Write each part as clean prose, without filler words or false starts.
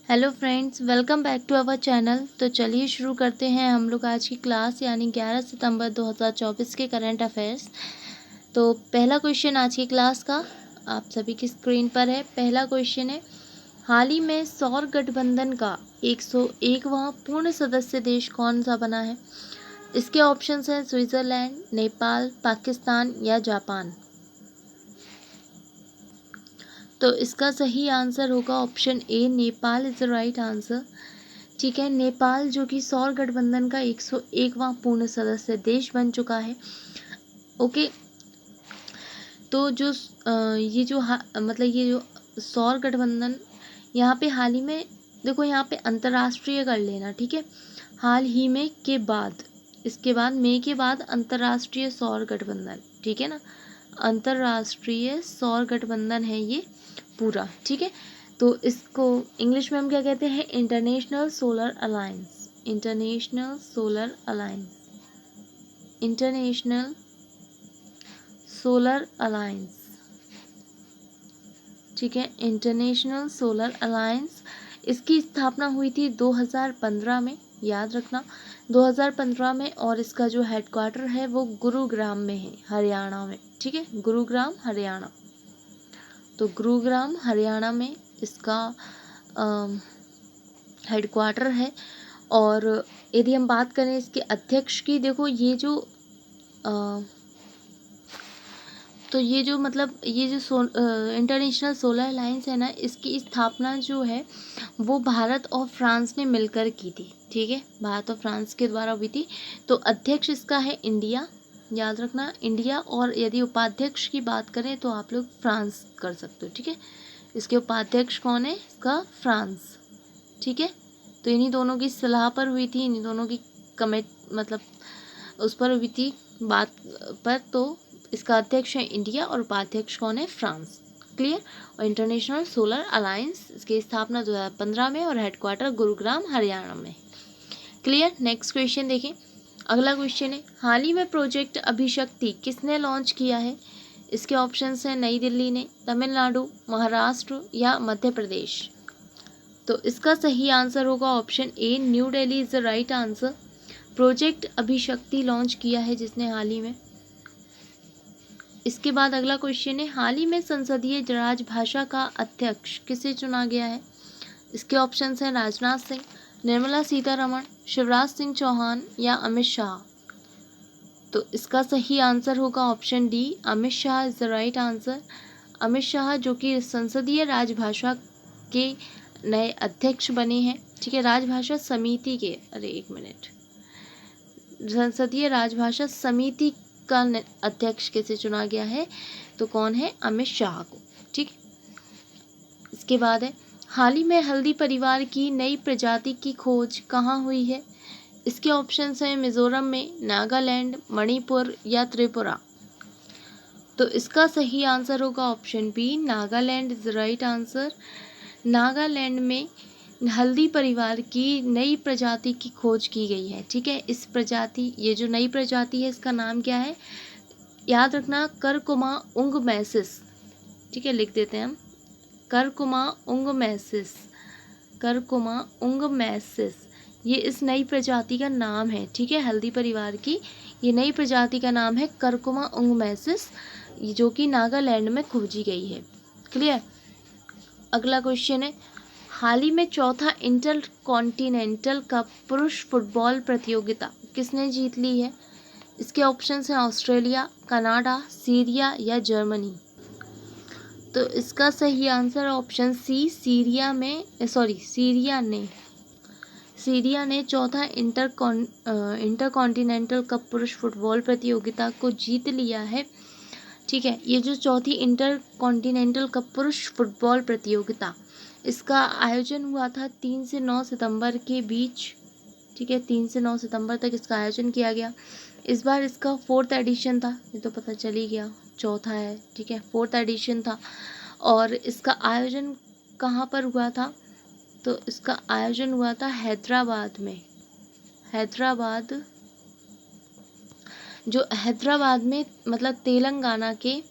Hello friends, welcome back to our channel. तो चलिए शुरू करते हैं हम लोग आज की क्लास यानी 11 सितंबर 2024 के करंट अफेयर्स। तो पहला क्वेश्चन आज की क्लास का आप सभी की स्क्रीन पर है। पहला क्वेश्चन है, हाल ही में सौर गठबंधन का 101वां पूर्ण सदस्य देश कौन सा बना है? इसके ऑप्शंस हैं स्विट्ज़रलैंड, नेपाल, पाकिस्तान या जापान। तो इसका सही आंसर होगा option A, Nepal is the right answer. ठीक है, नेपाल जो कि सौर गठबंधन का 101वां पूर्ण सदस्य देश बन चुका है। ओके, तो जो ये जो मतलब ये जो सौर गठबंधन यहाँ पे हाल ही में, देखो यहाँ पे अंतर्राष्ट्रीय कर लेना, ठीक है। हाल ही में के बाद, इसके बाद मई के बाद अंतर्राष्ट्रीय सौर गठबंधन, ठीक है ना। अंतर्राष्ट्रीय सौर गठबंधन है ये पूरा, ठीक है। तो इसको इंग्लिश में हम क्या कहते हैं? International solar alliance. International solar alliance. International solar alliance, ठीक है। इंटरनेशनल सोलर अलायंस, इसकी स्थापना हुई थी 2015 में, याद रखना 2015 में। और इसका जो हेडक्वार्टर है वो गुरुग्राम में है, हरियाणा में, ठीक है। गुरुग्राम हरियाणा। तो गुरुग्राम हरियाणा में इसका हेडक्वार्टर है। और यदि हम बात करें इसके अध्यक्ष की, देखो ये जो तो ये जो मतलब ये जो इंटरनेशनल सोलर अलायंस है ना, इसकी स्थापना जो है वो भारत और फ्रांस ने मिलकर की थी, ठीक है। भारत और फ्रांस के द्वारा हुई थी। तो अध्यक्ष इसका है इंडिया, याद रखना इंडिया। और यदि उपाध्यक्ष की बात करें तो आप लोग फ्रांस कर सकते हो, ठीक है। इसके उपाध्यक्ष कौन है? इसका फ्रांस, ठीक है। तो इन्हीं दोनों की सलाह पर हुई थी, इन्हीं दोनों की कमेट मतलब उस पर हुई थी बात पर। तो इसका अध्यक्ष है इंडिया और उपाध्यक्ष कौन है? फ्रांस। क्लियर। और इंटरनेशनल सोलर अलायंस, इसकी स्थापना 2015 में और हेडक्वार्टर गुरुग्राम हरियाणा में। क्लियर। नेक्स्ट क्वेश्चन देखें। अगला क्वेश्चन है, हाल ही में प्रोजेक्ट अभिशक्ति किसने लॉन्च किया है? इसके ऑप्शंस हैं नई दिल्ली ने, तमिलनाडु, महाराष्ट्र या मध्य प्रदेश। तो इसका सही आंसर होगा option A, new Delhi is the right answer. Project Abhishakti launch किया है जिसने हाल ही में। इसके बाद अगला क्वेश्चन है, हाल ही में संसदीय राजभाषा का अध्यक्ष किसे चुना गया है? इसके ऑप्शंस हैं राजनाथ सिंह, निर्मला सीतारमण, शिवराज सिंह चौहान या अमित शाह। तो इसका सही आंसर होगा option D, Amit Shah is the right answer. Amit Shah जो कि संसदीय राजभाषा के नए अध्यक्ष बने हैं, ठीक है। राजभाषा समिति के, अरे एक मिनट, संसदीय राजभाषा समिति का अध्यक्ष किसे चुना गया है? तो कौन है? अमित शाह को, ठीक। इसके बाद है, हाल ही में हल्दी परिवार की नई प्रजाति की खोज कहाँ हुई है? इसके ऑप्शंस हैं मिजोरम में, नागालैंड, मणिपुर या त्रिपुरा। तो इसका सही आंसर होगा option B, Nagaland is the right answer. Nagaland में हल्दी परिवार की नई प्रजाति की खोज की गई है, ठीक है। इस प्रजाति, ये जो नई प्रजाति है इसका नाम क्या है? याद रखना, करकुमा उंगमेसिस, ठीक है। लिख देते हैं हम, करकुमा उंगमेसिस। करकुमा उंगमेसिस, ये इस नई प्रजाति का नाम है, ठीक है। हल्दी परिवार की ये नई प्रजाति का नाम है करकुमा उंगमेसिस, जो कि नागालैंड में खोजी गई है। क्लियर। अगला क्वेश्चन है, हाल ही में चौथा इंटर कॉन्टिनेंटल कप पुरुष फुटबॉल प्रतियोगिता किसने जीत ली है? इसके ऑप्शंस हैं ऑस्ट्रेलिया, कनाडा, सीरिया या जर्मनी। तो इसका सही आंसर ऑप्शन सी, सीरिया ने चौथा इंटर कॉन्टिनेंटल कप पुरुष फुटबॉल प्रतियोगिता को जीत लिया है, ठीक है। ये जो चौथी इंटर कॉन्टिनेंटल कप पुरुष फुटबॉल प्रतियोगिता, इसका आयोजन हुआ था 3 से 9 सितंबर के बीच, ठीक है। 3 से 9 सितंबर तक इसका आयोजन किया गया। इस बार इसका 4th एडिशन था, ये तो पता चल ही गया, चौथा है, ठीक है। 4th एडिशन था। और इसका आयोजन कहाँ पर हुआ था? तो इसका आयोजन हुआ था हैदराबाद में। हैदराबाद में मतलब तेलंगाना के,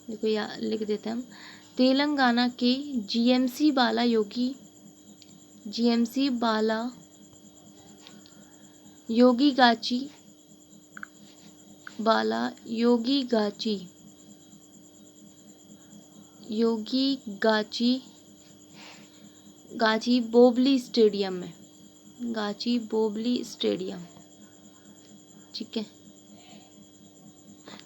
देखो लिख देते हैं हम, तेलंगाना के जीएमसी बाला, योगीगाची बाला, गाची बोबली स्टेडियम में, गाची बोबली स्टेडियम, ठीक है।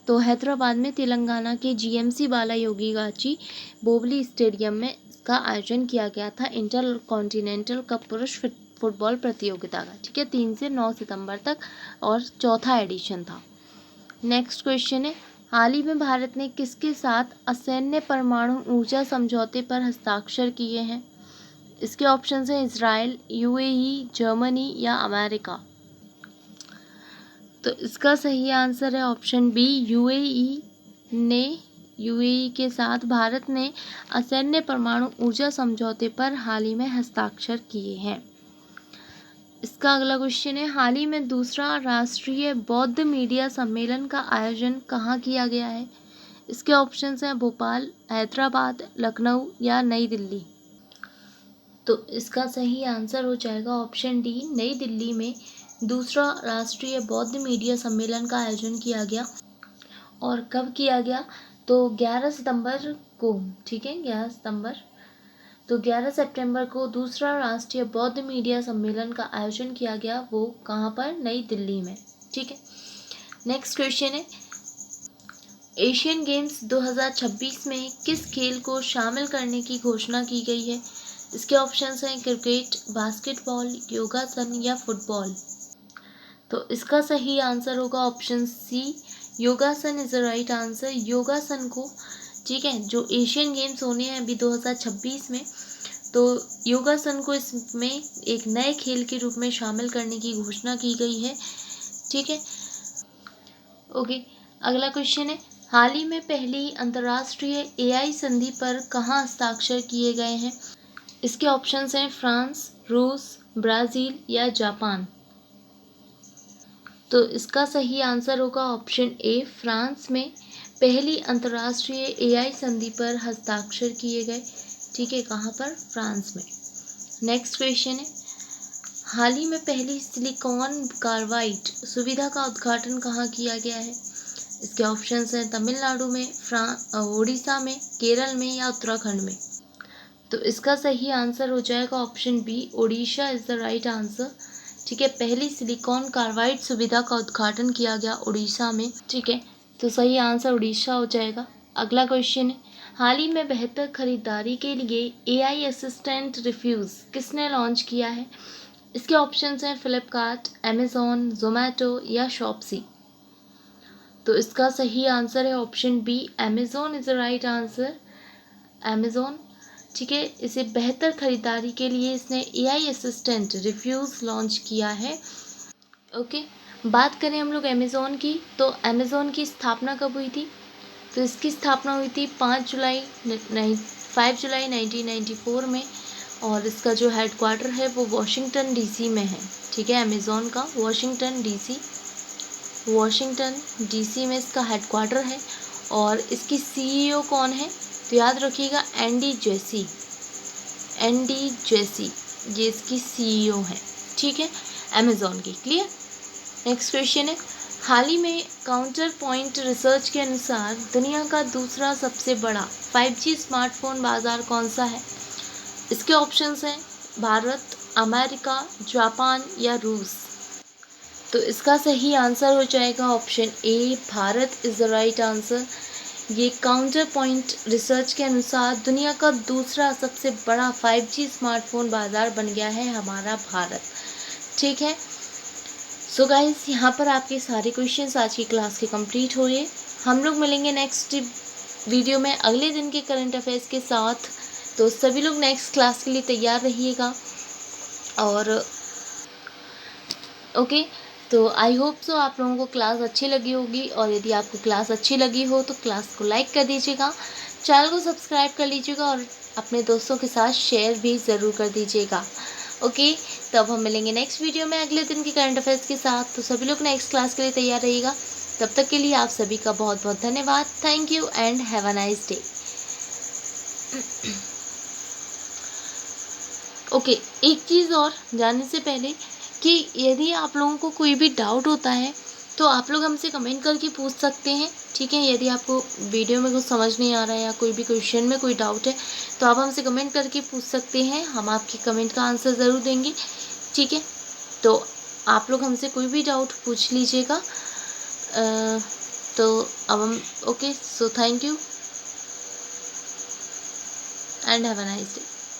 तो हैदराबाद में तेलंगाना के जीएमसी बाला योगीगाची बोबली स्टेडियम में इसका आयोजन किया गया था इंटर कॉन्टिनेंटल कप पुरुष फुटबॉल प्रतियोगिता का, ठीक है, 3 से 9 सितंबर तक, और चौथा एडिशन था। नेक्स्ट क्वेश्चन है, हाल ही में भारत ने किसके साथ असैन्य परमाणु ऊर्जा समझौते पर हस्ताक्षर किए हैं? इसके ऑप्शंस हैं इजराइल, यूएई, जर्मनी या अमेरिका। तो इसका सही आंसर है ऑप्शन बी, यूएई के साथ भारत ने असैन्य परमाणु ऊर्जा समझौते पर हाल ही में हस्ताक्षर किए हैं। इसका अगला क्वेश्चन है, हाल ही में दूसरा राष्ट्रीय बौद्ध मीडिया सम्मेलन का आयोजन कहाँ किया गया है? इसके ऑप्शंस हैं भोपाल, हैदराबाद, लखनऊ या नई दिल्ली। तो इसका सही आंसर हो जाएगा ऑप्शन डी, नई दिल्ली में दूसरा राष्ट्रीय बौद्ध मीडिया सम्मेलन का आयोजन किया गया। और कब किया गया? तो 11 सितंबर को, ठीक है, 11 सितंबर। तो 11 सितंबर को दूसरा राष्ट्रीय बौद्ध मीडिया सम्मेलन का आयोजन किया गया, वो कहाँ पर? नई दिल्ली में, ठीक है। नेक्स्ट क्वेश्चन है, एशियन गेम्स 2026 में किस खेल को शामिल करने की घोषणा की गई है? इसके ऑप्शंस हैं क्रिकेट, बास्केटबॉल, योगासन या फुटबॉल। तो इसका सही आंसर होगा ऑप्शन सी, योगासन इज द राइट आंसर। योगासन को, ठीक है, जो एशियन गेम्स होने हैं अभी 2026 में, तो योगासन को इसमें एक नए खेल के रूप में शामिल करने की घोषणा की गई है, ठीक है। ओके, अगला क्वेश्चन है, हाल ही में पहली अंतर्राष्ट्रीय एआई संधि पर कहाँ हस्ताक्षर किए गए हैं? इसके ऑप्शंस हैं फ्रांस, रूस, ब्राज़ील या जापान। तो इसका सही आंसर होगा ऑप्शन ए, फ्रांस में पहली अंतर्राष्ट्रीय एआई संधि पर हस्ताक्षर किए गए, ठीक है, कहाँ पर? फ्रांस में। नेक्स्ट क्वेश्चन है, हाल ही में पहली सिलिकॉन कार्बाइड सुविधा का उद्घाटन कहाँ किया गया है? इसके ऑप्शंस हैं तमिलनाडु में, उड़ीसा में, केरल में या उत्तराखंड में। तो इसका सही आंसर हो जाएगा option B, Odisha is the right answer, ठीक है। पहली सिलिकॉन कार्बाइड सुविधा का उद्घाटन किया गया उड़ीसा में, ठीक है। तो सही आंसर उड़ीसा हो जाएगा। अगला क्वेश्चन है, हाल ही में बेहतर खरीदारी के लिए एआई असिस्टेंट रिव्यूज किसने लॉन्च किया है? इसके ऑप्शंस हैं फ्लिपकार्ट, अमेजोन, जोमेटो या शॉप्सी। तो इसका सही आंसर है option B, Amazon is the right answer, Amazon, ठीक है। इसे बेहतर खरीदारी के लिए इसने एआई असिस्टेंट रिव्यूज लॉन्च किया है। ओके, बात करें हम लोग अमेज़ॉन की, तो अमेज़ॉन की स्थापना कब हुई थी? तो इसकी स्थापना हुई थी 5 जुलाई 1994 में, और इसका जो हेडक्वार्टर है वो वॉशिंगटन डीसी में है, ठीक है। अमेज़ॉन का वॉशिंगटन डीसी में इसका हेडक्वार्टर है। और इसकी सीईओ कौन है? तो याद रखिएगा एंडी जेसी, ये इसकी सीईओ है, ठीक है, अमेज़ॉन की। क्लियर? नेक्स्ट क्वेश्चन है, हाल ही में काउंटर पॉइंट रिसर्च के अनुसार दुनिया का दूसरा सबसे बड़ा 5G स्मार्टफोन बाजार कौन सा है? इसके ऑप्शंस हैं भारत, अमेरिका, जापान या रूस। तो इसका सही आंसर हो जाएगा option A, Bharat is the right answer. ये काउंटर पॉइंट रिसर्च के अनुसार दुनिया का दूसरा सबसे बड़ा 5G स्मार्टफोन बाजार बन गया है हमारा भारत, ठीक है। सो गाइस, यहाँ पर आपके सारे क्वेश्चंस आज की क्लास के कंप्लीट हो गए। हम लोग मिलेंगे नेक्स्ट वीडियो में अगले दिन के करंट अफेयर्स के साथ। तो सभी लोग नेक्स्ट क्लास के लिए तैयार रहिएगा। और ओके, तो आई होप सो आप लोगों को क्लास अच्छी लगी होगी, और यदि आपको क्लास अच्छी लगी हो तो क्लास को लाइक कर दीजिएगा, चैनल को सब्सक्राइब कर लीजिएगा और अपने दोस्तों के साथ शेयर भी ज़रूर कर दीजिएगा। ओके, तो अब हम मिलेंगे नेक्स्ट वीडियो में अगले दिन के करंट अफेयर्स के साथ। तो सभी लोग नेक्स्ट क्लास के लिए तैयार रहिएगा। तब तक के लिए आप सभी का बहुत बहुत धन्यवाद। Thank you and have a nice day. Okay, एक चीज़ और जाने से पहले कि यदि आप लोगों को कोई भी डाउट होता है तो आप लोग हमसे कमेंट करके पूछ सकते हैं, ठीक है। यदि आपको वीडियो में कुछ समझ नहीं आ रहा है या कोई भी क्वेश्चन में कोई डाउट है तो आप हमसे कमेंट करके पूछ सकते हैं, हम आपके कमेंट का आंसर ज़रूर देंगे, ठीक है। तो आप लोग हमसे कोई भी डाउट पूछ लीजिएगा। तो अब हम okay, so thank you and have a nice day.